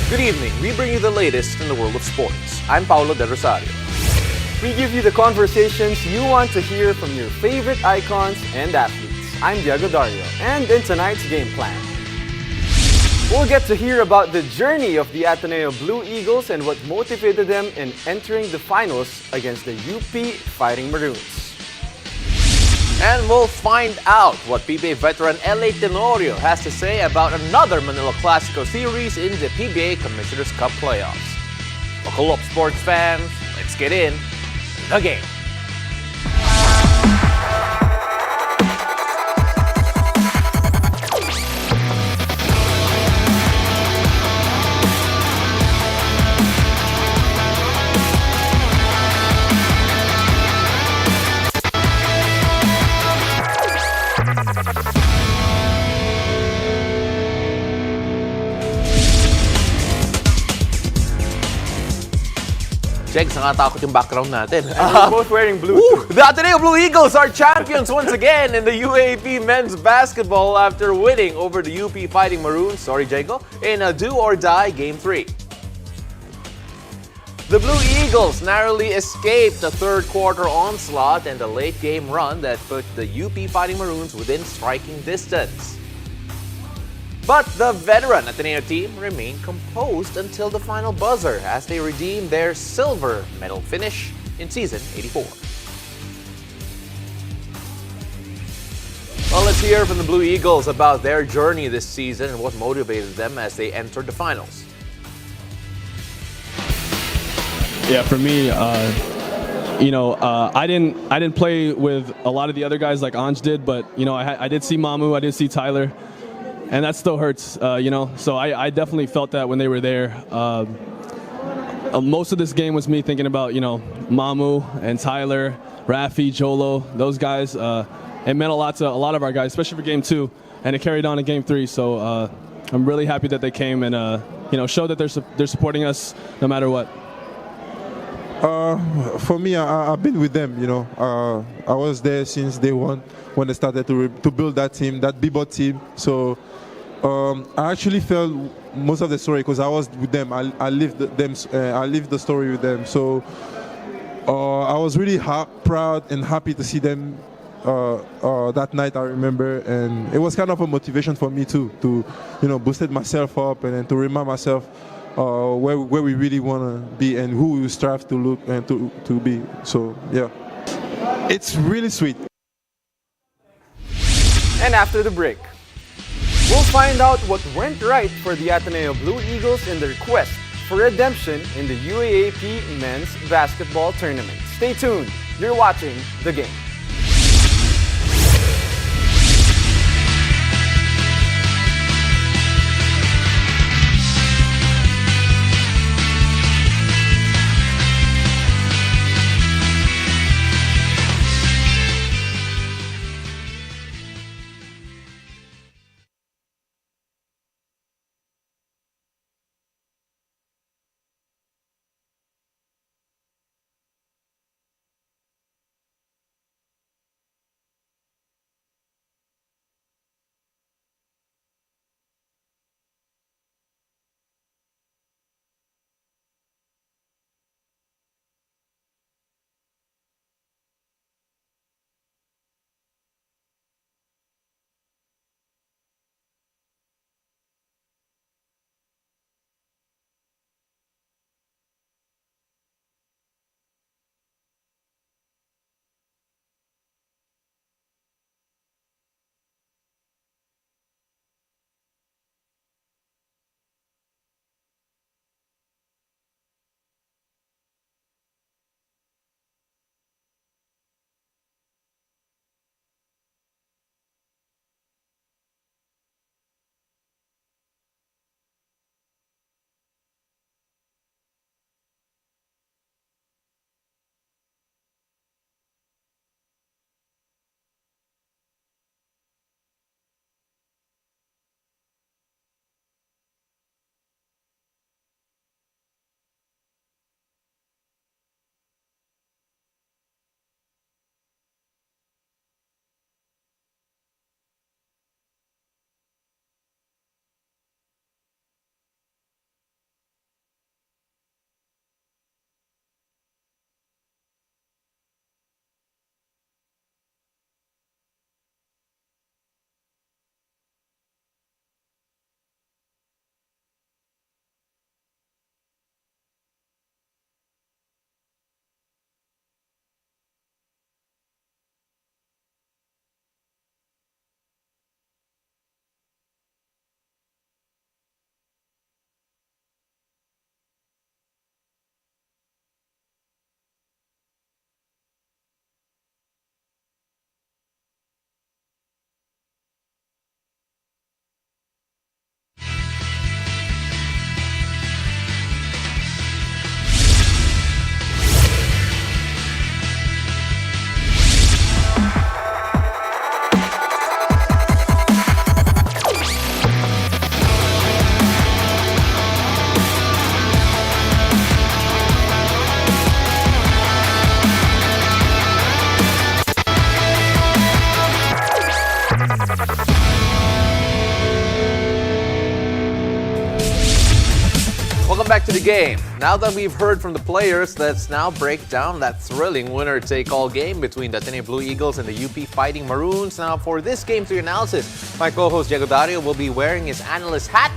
Good evening. We bring you the latest in the world of sports. I'm Paulo De Rosario. We give you the conversations you want to hear from your favorite icons and athletes. I'm Diego Dario, and in tonight's game plan, we'll get to hear about the journey of the Ateneo Blue Eagles and what motivated them in entering the finals against the UP Fighting Maroons. And we'll find out what PBA veteran Tenorio has to say about another Manila Clasico series in the PBA Commissioner's Cup playoffs. Buckle up, sports fans. Let's get in the game. Jegs, nakatakot yung background natin. And we're both wearing blue. The Ateneo Blue Eagles are champions once again in the UAAP men's basketball after winning over the UP Fighting Maroons, Jago, in a do-or-die Game 3. The Blue Eagles narrowly escaped the third quarter onslaught and the late game run that put the UP Fighting Maroons within striking distance. But the veteran Ateneo team remained composed until the final buzzer as they redeemed their silver medal finish in season 84. Well, let's hear from the Blue Eagles about their journey this season and what motivated them as they entered the finals. Yeah, for me, I didn't play with a lot of the other guys like Anj did, but I did see Mamu, I did see Tyler. And that still hurts, So I definitely felt that when they were there. Most of this game was me thinking about, Mamu and Tyler, Rafi, Jolo, those guys. It meant a lot to a lot of our guys, especially for Game 2, and it carried on in Game 3. So I'm really happy that they came and, showed that they're supporting us no matter what. For me, I've been with them, I was there since day one when they started to build that team, that B-Bot team. So I actually felt most of the story because I was with them. I lived the story with them. So I was really proud and happy to see them that night, I remember. And it was kind of a motivation for me too, to boosted myself up and then to remind myself where we really want to be and who we strive to look and to be. So yeah, it's really sweet. And after the break, we'll find out what went right for the Ateneo Blue Eagles in their quest for redemption in the UAAP men's basketball tournament. Stay tuned. You're watching The Game. back to the game. Now that we've heard from the players, let's now break down that thrilling winner-take-all game between the Ateneo Blue Eagles and the UP Fighting Maroons. Now, for this Game 3 analysis, my co-host Diego Dario will be wearing his analyst hat.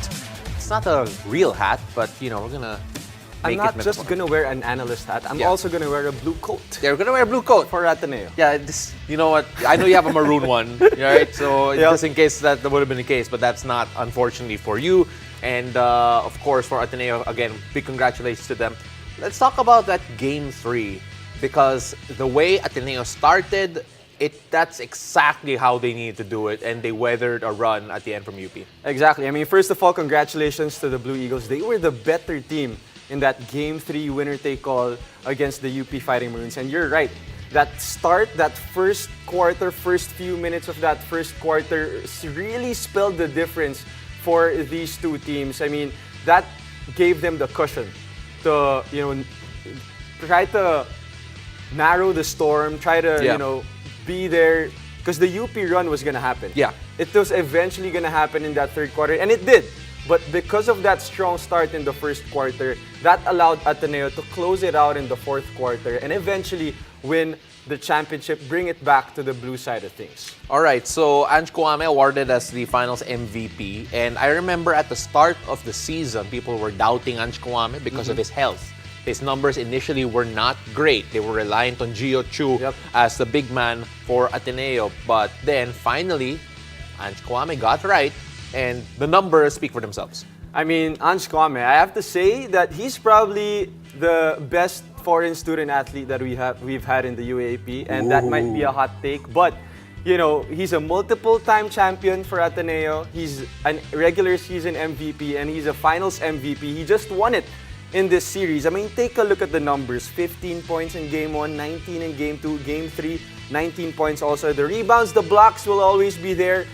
It's not a real hat, but, we're going to I'm not just going to wear an analyst hat. I'm also going to wear a blue coat. Yeah, we're going to wear a blue coat. For Ateneo. Yeah, you know what? I know you have a maroon one, right? So just in case that would have been the case, but that's not, unfortunately, for you. And, of course, for Ateneo, again, big congratulations to them. Let's talk about that Game 3, because the way Ateneo started, that's exactly how they needed to do it, and they weathered a run at the end from UP. Exactly. I mean, first of all, congratulations to the Blue Eagles. They were the better team in that Game 3 winner-take-all against the UP Fighting Maroons. And you're right. That start, that first quarter, first few minutes of that first quarter really spelled the difference for these two teams. I mean, that gave them the cushion to, try to narrow the storm, try to, be there, because the UP run was going to happen. Yeah. It was eventually going to happen in that third quarter, and it did. But because of that strong start in the first quarter, that allowed Ateneo to close it out in the fourth quarter and eventually win the championship, bring it back to the blue side of things. All right, so Ange Kwame awarded as the finals MVP. And I remember at the start of the season, people were doubting Ange Kwame because of his health. His numbers initially were not great. They were reliant on Gio Chu as the big man for Ateneo. But then, finally, Ange Kwame got right, and the numbers speak for themselves. I mean, Ange Kwame, I have to say that he's probably the best foreign student athlete that we've had in the UAAP, and that might be a hot take, but he's a multiple-time champion for Ateneo. He's a regular season MVP, and he's a finals MVP. He just won it in this series. I mean, take a look at the numbers. 15 points in Game 1, 19 in Game 2, Game 3, 19 points also. The rebounds, the blocks will always be there,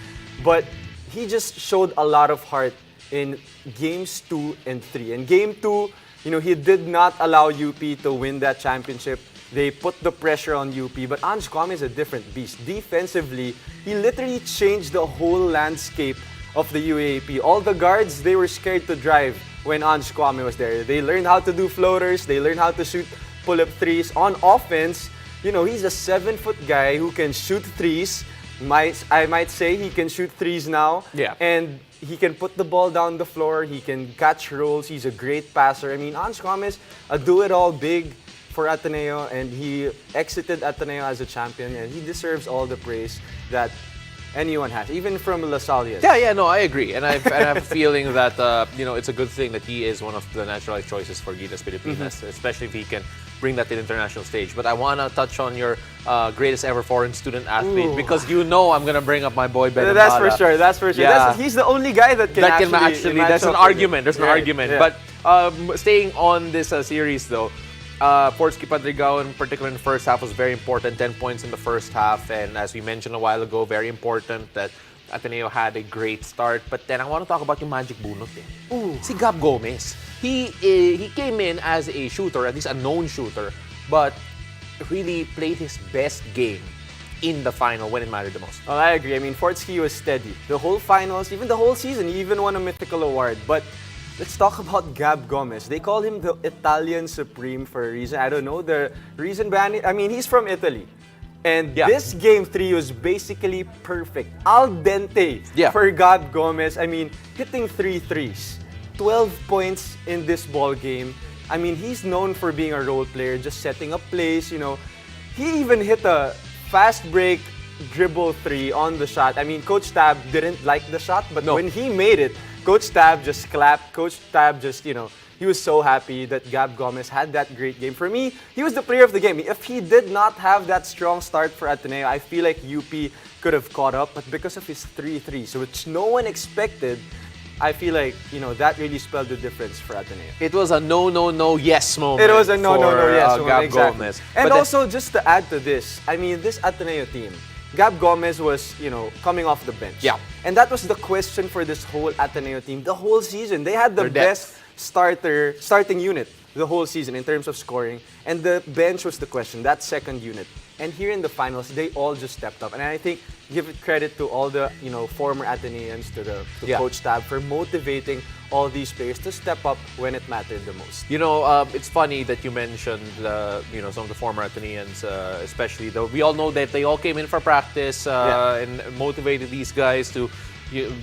but he just showed a lot of heart in Games 2 and 3. In Game 2, he did not allow UP to win that championship. They put the pressure on UP, but Ange Kwame is a different beast. Defensively, he literally changed the whole landscape of the UAAP. All the guards, they were scared to drive when Ange Kwame was there. They learned how to do floaters, they learned how to shoot pull-up threes. On offense, he's a 7-foot guy who can shoot threes. I might say he can shoot threes now. Yeah. And he can put the ball down the floor. He can catch rolls. He's a great passer. I mean, Ange Kwame is a do-it-all big for Ateneo, and he exited Ateneo as a champion, and he deserves all the praise that anyone has, even from La Salle. Yeah, no, I agree. And I have a feeling that, it's a good thing that he is one of the naturalized choices for Gilas Pilipinas, especially if he can bring that to the international stage. But I want to touch on your greatest ever foreign student athlete, because I'm going to bring up my boy Ben. That's for sure. Yeah. He's the only guy that can actually there's an argument. There's an argument. Yeah. But staying on this series, though, Portsky Padrigaon, in particular in the first half, was very important. 10 points in the first half. And as we mentioned a while ago, very important that Ateneo had a great start. But then I want to talk about yung magic bunot. Si Gab Gomez. He came in as a shooter, at least a known shooter, but really played his best game in the final when it mattered the most. Well, I agree. I mean, Portsky was steady. The whole finals, even the whole season, he even won a mythical award. But let's talk about Gab Gomez. They call him the Italian Supreme for a reason. I don't know the reason behind it. I mean, he's from Italy. And this Game 3 was basically perfect. Al dente for Gab Gomez. I mean, hitting 3 threes. 12 points in this ball game. I mean, he's known for being a role player, just setting up plays, He even hit a fast break dribble 3 on the shot. I mean, Coach Tab didn't like the shot, but when he made it, Coach Tab just clapped. Coach Tab just, he was so happy that Gab Gomez had that great game. For me, he was the player of the game. If he did not have that strong start for Ateneo, I feel like UP could have caught up. But because of his 3 threes, which no one expected, I feel like, that really spelled the difference for Ateneo. It was a no, yes moment. It was a no, yes moment, Gab exactly. Gomez. And also, just to add to this, I mean, this Ateneo team, Gab Gomez was, coming off the bench. Yeah. And that was the question for this whole Ateneo team the whole season. They had the best starting unit the whole season in terms of scoring, and the bench was the question, that second unit. And here in the finals, they all just stepped up. And I think, give credit to all the former Ateneans, to Coach Tab for motivating all these players to step up when it mattered the most. You know, it's funny that you mentioned, some of the former Ateneans, especially though. We all know that they all came in for practice and motivated these guys to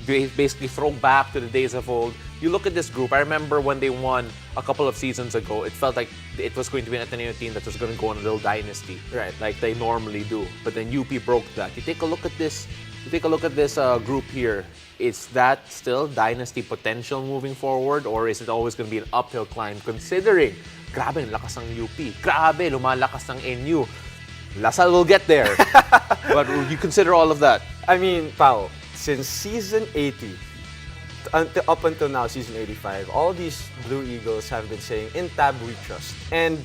basically throw back to the days of old. You look at this group. I remember when they won a couple of seasons ago. It felt like it was going to be an Ateneo team that was going to go on a little dynasty, Right. like they normally do. But then UP broke that. You take a look at this. You take a look at this group here. Is that still dynasty potential moving forward, or is it always going to be an uphill climb? Considering, grabe, ang lakas ng UP. Grabe, lumalakas ng NU. Lasal will get there. But you consider all of that. I mean, Pao, since season 80, up until now, season 85, all these Blue Eagles have been saying, in Tab we trust. And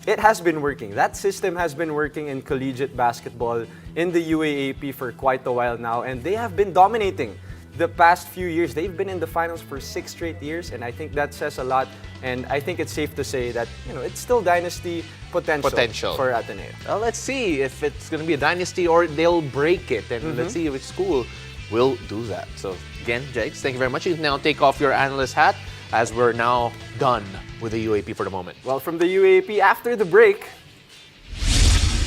it has been working. That system has been working in collegiate basketball in the UAAP for quite a while now, and they have been dominating the past few years. They've been in the finals for 6 straight years, and I think that says a lot. And I think it's safe to say that it's still dynasty potential for Ateneo. Well, let's see if it's going to be a dynasty or they'll break it, and let's see which school will do that. So again, Jakes, thank you very much. You can now take off your analyst hat as we're now done with the UAP for the moment. Well, from the UAP after the break,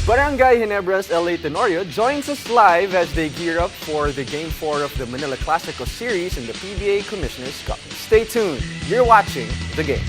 Barangay Ginebra's LA Tenorio joins us live as they gear up for the Game 4 of the Manila Clasico series in the PBA Commissioner's Cup. Stay tuned. You're watching The Game.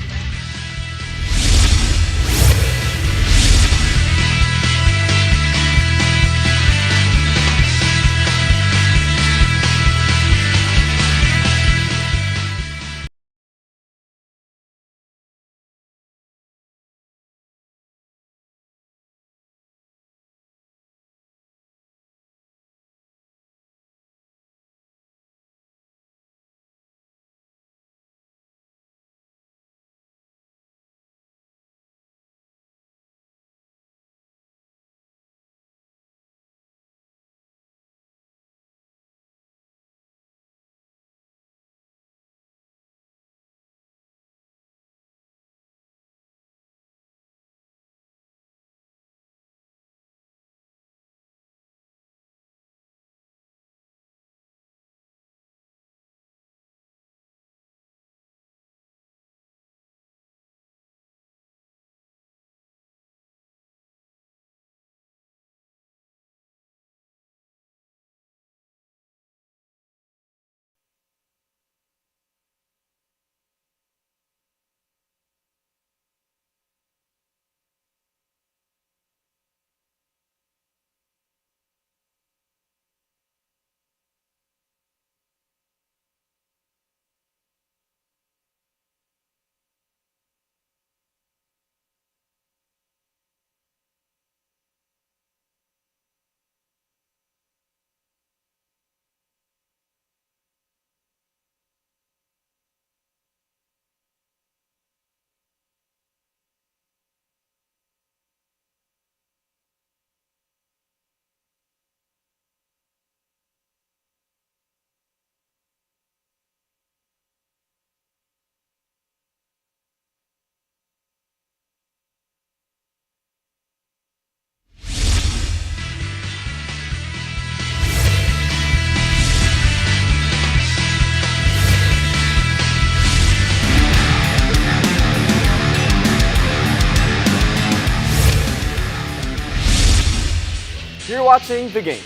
You're watching The Game.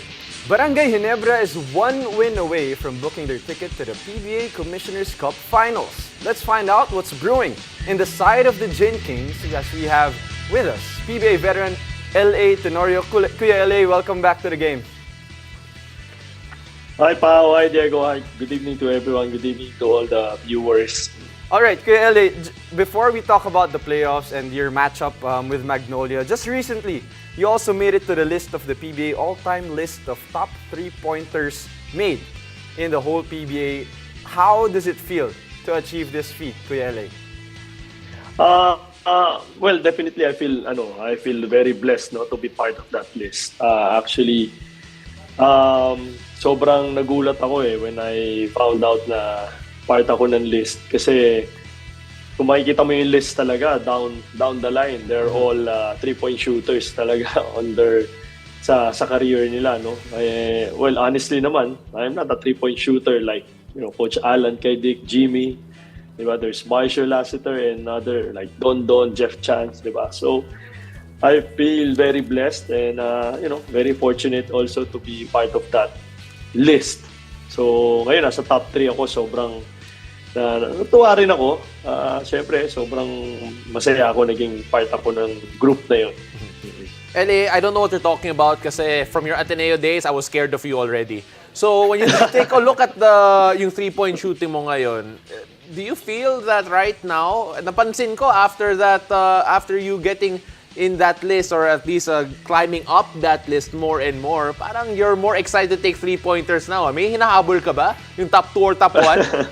Barangay Ginebra is one win away from booking their ticket to the PBA Commissioner's Cup Finals. Let's find out what's brewing in the side of the Gin Kings as we have with us PBA veteran LA Tenorio. Kuya LA, welcome back to The Game. Hi Pao, hi Diego, hi. Good evening to everyone, good evening to all the viewers. Alright, Kuya LA, before we talk about the playoffs and your matchup with Magnolia, just recently, you also made it to the list of the PBA all-time list of top 3-pointers made in the whole PBA. How does it feel to achieve this feat, Kuya LA? Well, definitely I feel very blessed to be part of that list. Actually, sobrang nagulat ako when I found out na part ako ng list kasi kung makikita mo yung list talaga down the line, they're all 3-point shooters talaga on their sa career nila, no. Well, honestly naman, I'm not a 3-point shooter like Coach Alan, kay Dick, Jimmy. Diba? There's Marshall Lassiter and other like Don, Jeff Chance, diba? So I feel very blessed and very fortunate also to be part of that list. So ngayon nasa top 3 ako, sobrang natuwa rin ako. Siyempre, sobrang masaya ako naging part ako ng group na yun. LA, I don't know what you're talking about kasi from your Ateneo days, I was scared of you already. So when you take a look at yung 3-point shooting mo ngayon, do you feel that right now, napansin ko after that, after you getting in that list or at least climbing up that list more and more, parang you're more excited to take 3-pointers now. May hinahabol ka ba? Yung top 2 or top 1?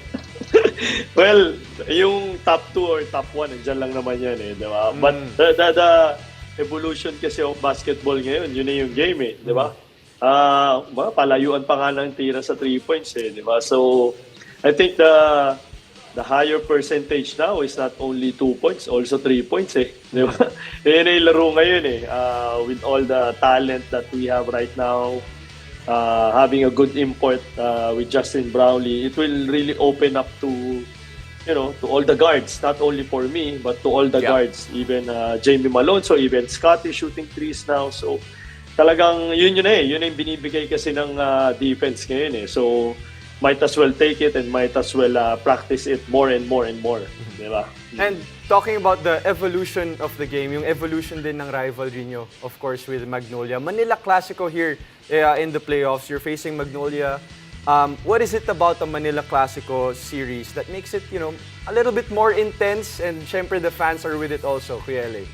Well, yung top 2 or top 1, nandiyan lang naman yan eh, di ba? But the evolution kasi of basketball ngayon, yun na yung game eh, di ba? Palayuan pa nga ng tira sa 3 points eh, di ba? So, I think the higher percentage now is not only 2 points, also 3 points eh, di ba? Yan na yung laro ngayon eh, with all the talent that we have right now, having a good import with Justin Brownlee, it will really open up to all the guards, not only for me, but to all the guards, even Jamie Malone, so even Scotty shooting threes now. So talagang yun eh, yun yung binibigay kasi ng defense ngayon eh. So might as well take it and might as well practice it more and more and more. Diba? And talking about the evolution of the game, yung evolution din ng rivalry nyo, of course, with Magnolia. Manila Clasico here in the playoffs. You're facing Magnolia. What is it about the Manila Clasico series that makes it, a little bit more intense, and syempre the fans are with it also, Kuya LA?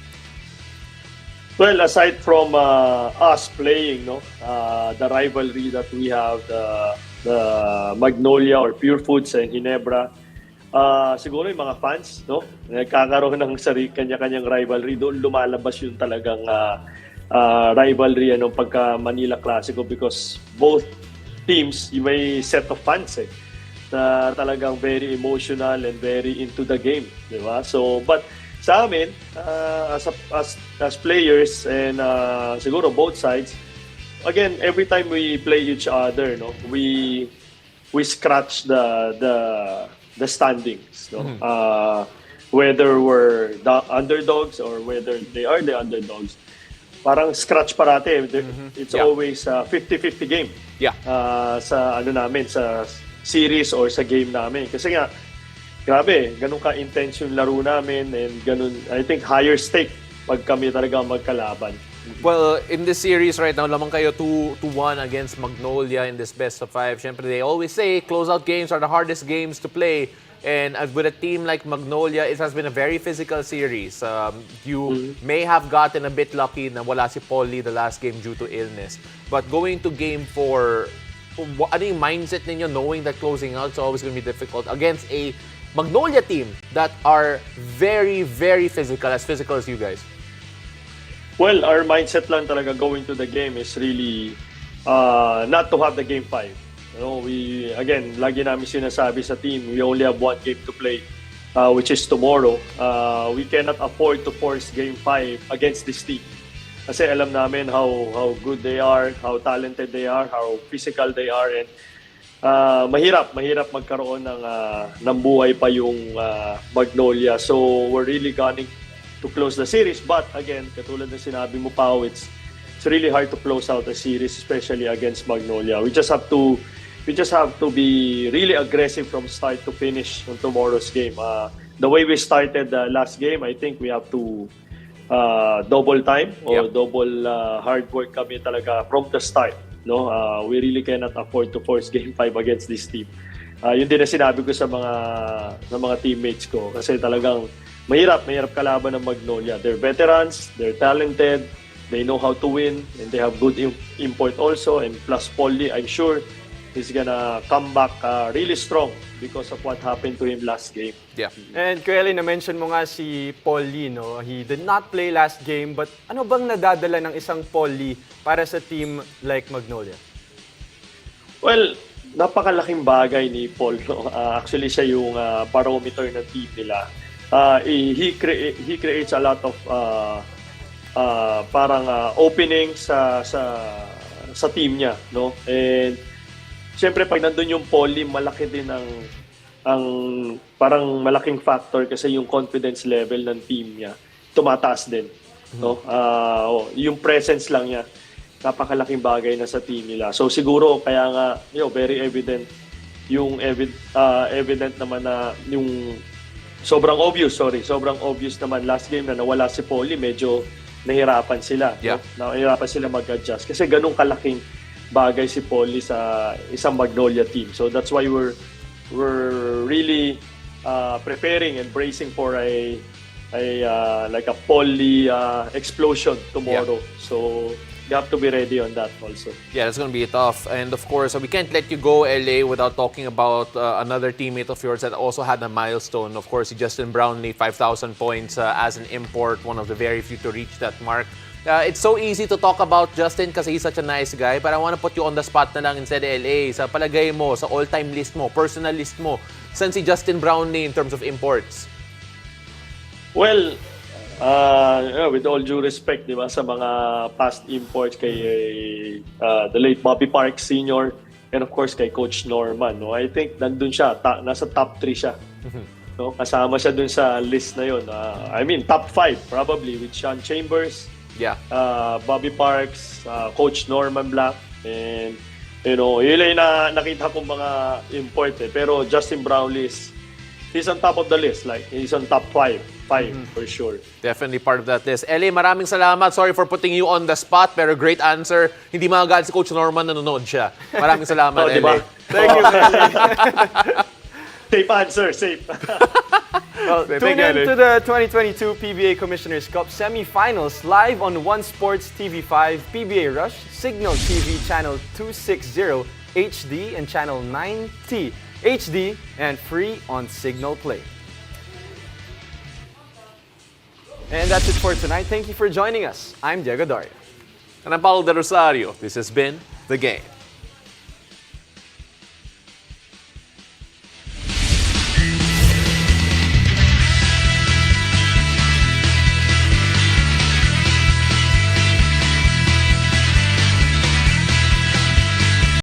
Well, aside from us playing, the rivalry that we have, the Magnolia or Pure Foods and Ginebra, siguro yung mga fans, nagkakaroon ng kanya-kanyang rivalry. Doon lumalabas yung talagang rivalry pagka Manila Clasico, because both teams, yung may set of fans na talagang very emotional and very into the game, di ba? So, but sa amin, as players and siguro both sides, again, every time we play each other, we scratch the standings, whether we're the underdogs or whether they are the underdogs. Parang scratch parate. It's always 50-50 game. Yeah. Sa namin, sa series or sa game namin. Kasi nga, grabe, ganun ka-intense yung laro namin and ganun, I think, higher stake pag kami talaga magkalaban. Well, in this series right now, lamang kayo 2-1 against Magnolia in this best of 5. Siyempre, they always say closeout games are the hardest games to play. And with a team like Magnolia, it has been a very physical series. You may have gotten a bit lucky na wala si Paul Lee the last game due to illness. But going to game 4, ano yung mindset ninyo knowing that closing out is always going to be difficult against a Magnolia team that are very, very physical as you guys? Well, our mindset lang talaga going to the game is really not to have the game 5. We, again, lagi namin sinasabi sa team, we only have one game to play, which is tomorrow. We cannot afford to force game 5 against this team. Kasi alam namin how good they are, how talented they are, how physical they are, and mahirap magkaroon ng buhay pa yung Magnolia. So we're really gunning to close the series. But again, katulad ng sinabi mo, Pao, it's really hard to close out a series, especially against Magnolia. We just have to be really aggressive from start to finish on tomorrow's game. The way we started the last game, I think we have to double time or double hard work kami talaga from the start. We really cannot afford to force game 5 against this team. Yun din na sinabi ko sa mga teammates ko, kasi talagang mahirap kalaban ng Magnolia. They're veterans, they're talented, they know how to win, and they have good import also, and plus Paul Lee, I'm sure he's gonna come back really strong because of what happened to him last game. Yeah. And Kuya Lee, na-mention mo nga si Paul Lee, He did not play last game, but ano bang nadadala ng isang Paul Lee para sa team like Magnolia? Well, napakalaking bagay ni Paul. Actually, siya yung barometer ng team nila. He creates a lot of parang openings sa team niya, And siyempre, pag nandun yung Paul Lee, malaki din ang ang parang malaking factor kasi yung confidence level ng team niya tumataas din. No? Yung presence lang niya, napakalaking bagay na sa team nila. So siguro kaya nga, very evident yung evident naman na yung sobrang obvious naman last game na nawala si Paulie, medyo nahirapan sila. Yeah. No? Nahirapan sila mag-adjust kasi ganung kalaking bagay si Paulie sa isang Magnolia team. So that's why we're really preparing and bracing for a like a Paulie explosion tomorrow. Yeah. So you have to be ready on that also. Yeah, that's going to be tough. And of course, we can't let you go, LA, without talking about another teammate of yours that also had a milestone. Of course, Justin Brownlee, 5,000 points as an import, one of the very few to reach that mark. It's so easy to talk about Justin kasi he's such a nice guy, but I want to put you on the spot na lang instead, LA. Sa palagay mo, sa all-time list mo, personal list mo, saan si Justin Brownlee in terms of imports? Well, with all due respect, di ba, sa mga past imports kay the late Bobby Parks Sr. and of course kay Coach Norman, no? I think nandun siya, nasa top 3 siya. No? Kasama siya dun sa list na yun. I mean, top 5 probably with Sean Chambers, Yeah. Bobby Parks, Coach Norman Black, and yun lang na nakita kong mga import pero Justin Brownlee he's on top of the list, like he's on top 5 for sure. Definitely part of that list. LA, maraming salamat. Sorry for putting you on the spot, pero great answer. Hindi magagalit si Coach Norman, nanonood siya. Maraming salamat, LA. Diba? Thank you, LA. Safe answer, safe. Well, tune in to the 2022 PBA Commissioners Cup semifinals live on One Sports TV5, PBA Rush, Signal TV Channel 260 HD and Channel 9T HD, and free on Signal Play. And that's it for tonight. Thank you for joining us. I'm Diego Dario. And I'm Paulo De Rosario. This has been The Game.